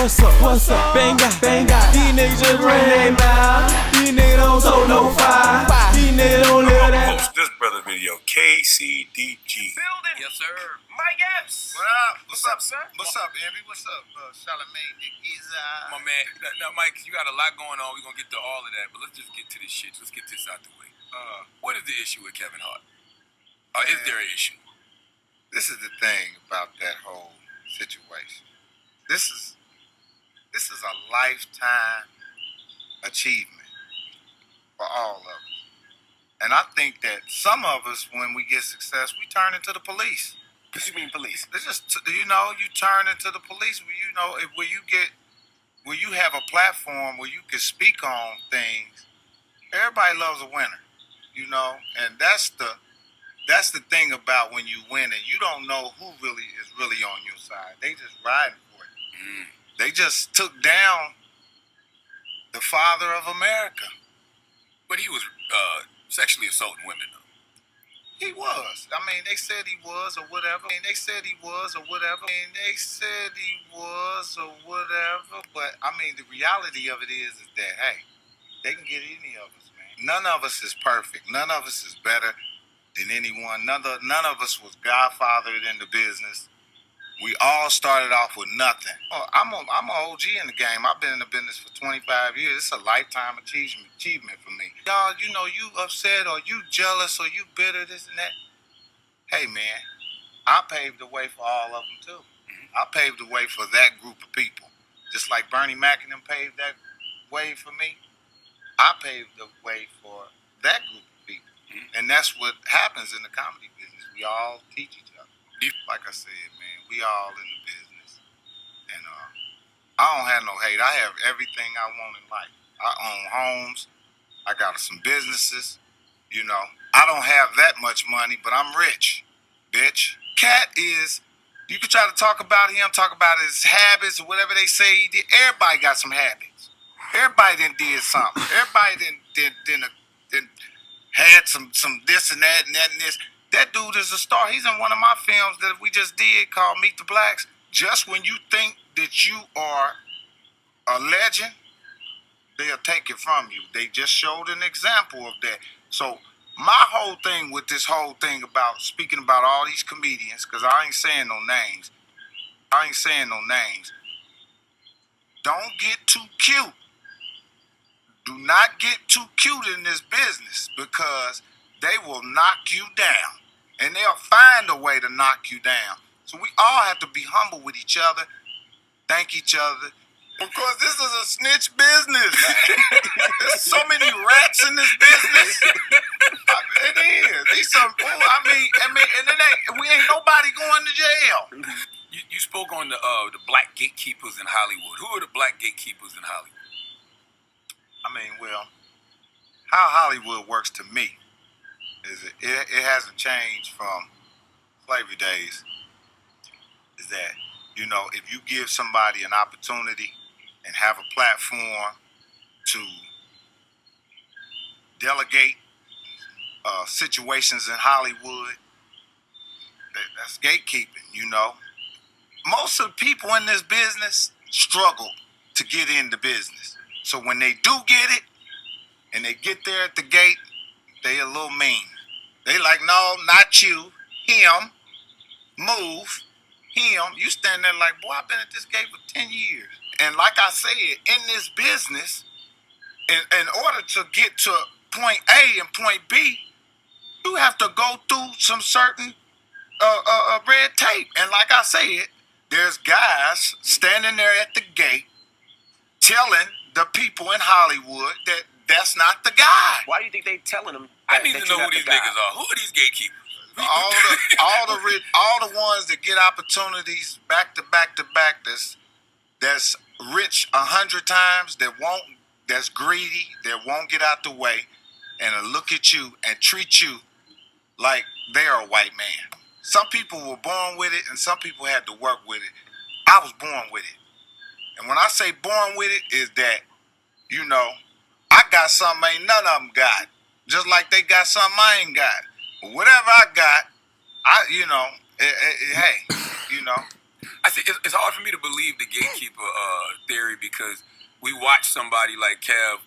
What's up? Bang out. These niggas just run their mouth. These niggas don't tote no fire. These niggas don't live that. Post this brother video, KCDG. Building. Yes, sir. Mike Epps. What up? What's up, sir? What's up, Envy? What's up, Charlamagne? My man, now Mike, you got a lot going on. We're gonna get to all of that, but let's just get to this shit. Let's get this out the way. What is the issue with Kevin Hart? Is there an issue? This is the thing about that whole situation. This is a lifetime achievement for all of us. And I think that some of us, when we get success, we turn into the police. What you mean police? It's just, you turn into the police where you have a platform where you can speak on things. Everybody loves a winner, and that's the thing about when you win and you don't know who is really on your side. They just riding for it. They just took down the father of America. But he was sexually assaulting women, though. He was. I mean, they said he was or whatever. But, I mean, the reality of it is that, hey, they can get any of us, man. None of us is perfect. None of us is better than anyone. None of us was godfathered in the business. We all started off with nothing. Oh, I'm an OG in the game. I've been in the business for 25 years. It's a lifetime achievement for me. Y'all, you upset or you jealous or you bitter, this and that. Hey, man, I paved the way for all of them, too. I paved the way for that group of people. Just like Bernie Mac and them paved that way for me, I paved the way for that group of people. And that's what happens in the comedy business. We all teach each other. Like I said, man, we all in the business. And I don't have no hate. I have everything I want in life. I own homes. I got some businesses. I don't have that much money, but I'm rich, bitch. Cat is, you can try to talk about him, talk about his habits or whatever they say he did. Everybody got some habits. Everybody did something. Everybody didn't had some this and that and that and this. That dude is a star. He's in one of my films that we just did called Meet the Blacks. Just when you think that you are a legend, they'll take it from you. They just showed an example of that. So my whole thing with this whole thing about speaking about all these comedians, because I ain't saying no names. Don't get too cute. Do not get too cute in this business because they will knock you down. And they'll find a way to knock you down. So we all have to be humble with each other, thank each other, because this is a snitch business. There's so many rats in this business. It is. These some fool. And we ain't nobody going to jail. You spoke on the black gatekeepers in Hollywood. Who are the black gatekeepers in Hollywood? Well, how Hollywood works to me is it hasn't changed from slavery days. Is that, if you give somebody an opportunity and have a platform to delegate situations in Hollywood, that's gatekeeping, Most of the people in this business struggle to get in the business. So when they do get it, and they get there at the gate, they a little mean. They like, no, not you, him, move, him. You stand there like, boy, I've been at this gate for 10 years. And like I said, in this business, in order to get to point A and point B, you have to go through some certain red tape. And like I said, there's guys standing there at the gate telling the people in Hollywood that that's not the guy. Why do you think they telling them? I need to know who these niggas are. Who are these gatekeepers? all the ones that get opportunities back to back that's rich 100 times, that's greedy, that won't get out the way, and look at you and treat you like they are a white man. Some people were born with it, and some people had to work with it. I was born with it, and when I say born with it, is that I got something ain't none of them got. Just like they got something I ain't got. But whatever I got, hey, I think it's hard for me to believe the gatekeeper theory because we watch somebody like Kev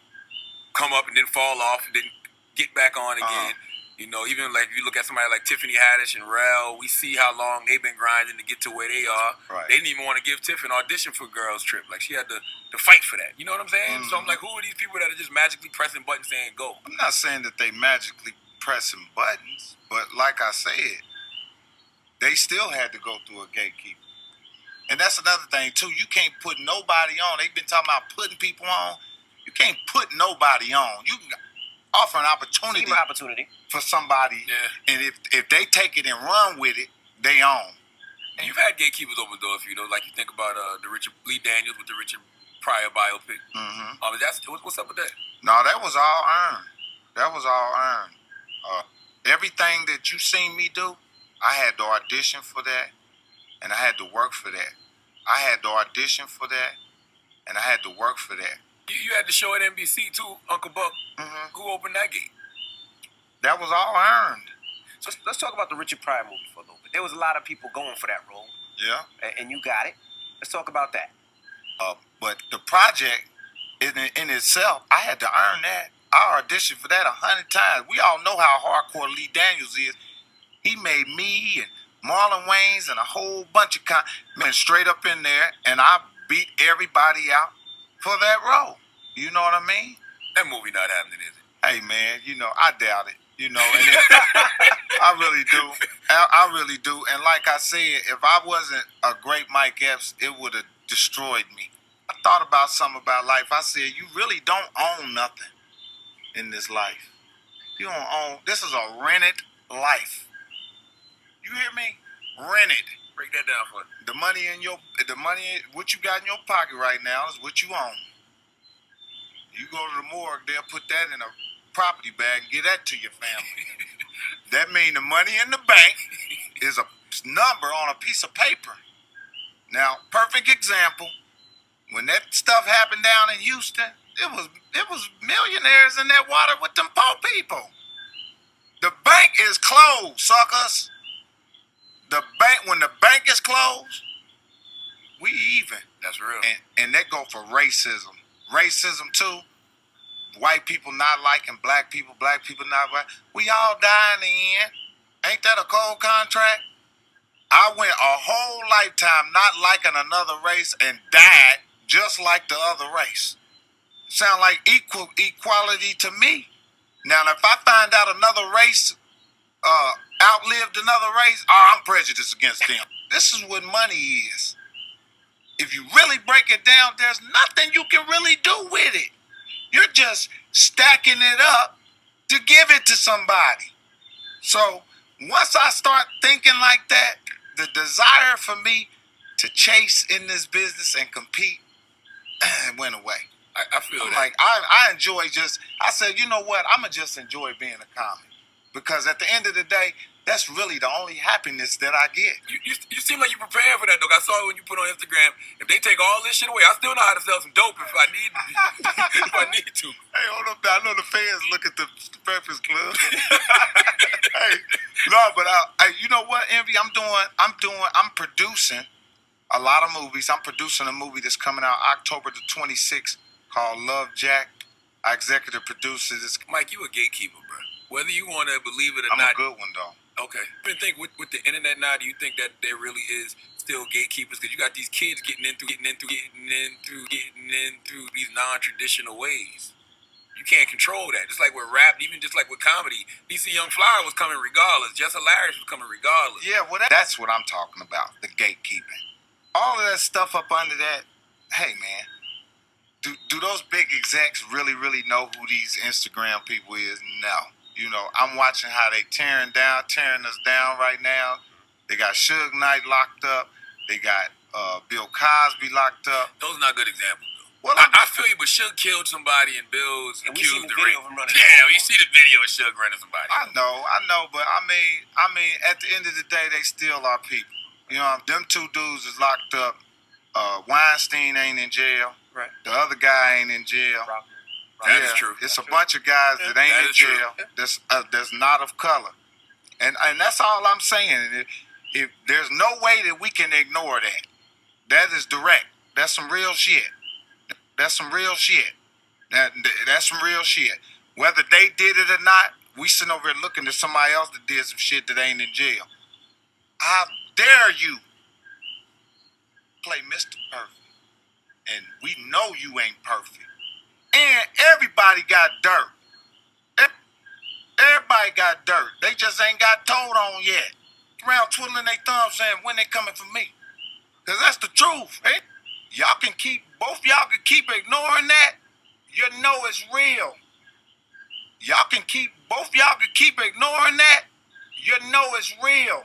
come up and then fall off and then get back on again. You know, even like if you look at somebody like Tiffany Haddish and Rel, we see how long they've been grinding to get to where they are. Right. They didn't even want to give Tiff an audition for Girls Trip. Like she had to fight for that. You know what I'm saying? So I'm like, who are these people that are just magically pressing buttons saying go? I'm not saying that they magically pressing buttons, but like I said, they still had to go through a gatekeeper. And that's another thing too. You can't put nobody on. They've been talking about putting people on. You can't put nobody on. You can offer an opportunity for somebody, and if they take it and run with it, they own. And you've had gatekeepers open doors for you, like you think about the Richard Lee Daniels with the Richard Pryor biopic. What's up with that? No, that was all earned. That was all earned. Everything that you seen me do, I had to audition for that, and I had to work for that. I had to audition for that, and I had to work for that. You had the show at NBC too, Uncle Buck. Who opened that gate? That was all earned. So let's talk about the Richard Pryor movie for a little bit. There was a lot of people going for that role. Yeah. And you got it. Let's talk about that. But the project in itself, I had to earn that. I auditioned for that 100 times. We all know how hardcore Lee Daniels is. He made me and Marlon Wayans and a whole bunch of men straight up in there, and I beat everybody out for that role. You know what I mean? That movie not happening, is it? Hey, man, I doubt it. And I really do. I really do. And like I said, if I wasn't a great Mike Epps, it would have destroyed me. I thought about something about life. I said, you really don't own nothing in this life. You don't own. This is a rented life. You hear me? Rented. Break that down for me. The money, what you got in your pocket right now is what you own. You go to the morgue, they'll put that in a property bag and give that to your family. That means the money in the bank is a number on a piece of paper. Now, perfect example, when that stuff happened down in Houston, it was millionaires in that water with them poor people. The bank is closed, suckers. When the bank is closed, we even. That's real. And that go for racism. Racism too. White people not liking black people not like. We all die in the end. Ain't that a cold contract? I went a whole lifetime not liking another race and died just like the other race. Sound like equality to me. Now, if I find out another race outlived another race, I'm prejudiced against them. This is what money is. If you really break it down, there's nothing you can really do with it. You're just stacking it up to give it to somebody. So once I start thinking like that, the desire for me to chase in this business and compete went away. I feel that. Like I enjoy I said, you know what? I'm going to just enjoy being a comic. Because at the end of the day, that's really the only happiness that I get. You seem like you're prepared for that, dog. I saw it when you put on Instagram. If they take all this shit away, I still know how to sell some dope if I need if I need to. Hey, hold up. I know the fans look at the Breakfast Club. Hey, no, but you know what, Envy? I'm producing a lot of movies. I'm producing a movie that's coming out October the 26th called Love Jack. I executive producer this. Mike, you a gatekeeper, bro. Whether you want to believe it or not. not. I'm a good one, though. Okay. I think with the internet now, do you think that there really is still gatekeepers? Because you got these kids getting in through these non-traditional ways. You can't control that. Just like with rap, even just like with comedy, DC Young Fly was coming regardless. Just Hilarious was coming regardless. Yeah, well, that's what I'm talking about, the gatekeeping. All of that stuff up under that, hey, man, do those big execs really know who these Instagram people is? No. I'm watching how they tearing us down right now. They got Suge Knight locked up. They got Bill Cosby locked up. Those are not good examples, though. Well, I feel you, but Suge killed somebody and Bill's accused the rape. video of him running. Yeah, you see the video of Suge running somebody. I know, but I mean, at the end of the day, they still are people. Them two dudes is locked up. Weinstein ain't in jail. Right. The other guy ain't in jail. That is true. It's a bunch of guys that ain't in jail. That's not of color, and that's all I'm saying. If there's no way that we can ignore that. That is direct. That's some real shit. That's some real shit. That's some real shit. Whether they did it or not, we sitting over here looking at somebody else that did some shit that ain't in jail. How dare you play Mr. Perfect? And we know you ain't perfect. And everybody got dirt. Everybody got dirt. They just ain't got told on yet. Around twiddling their thumbs saying, when they coming for me? Because that's the truth, eh? Both y'all can keep ignoring that. You know it's real. Both y'all can keep ignoring that. You know it's real.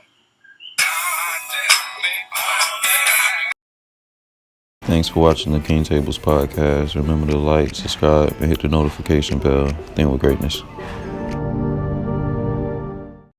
Thanks for watching the King Tables podcast. Remember to like, subscribe, and hit the notification bell. Think with greatness.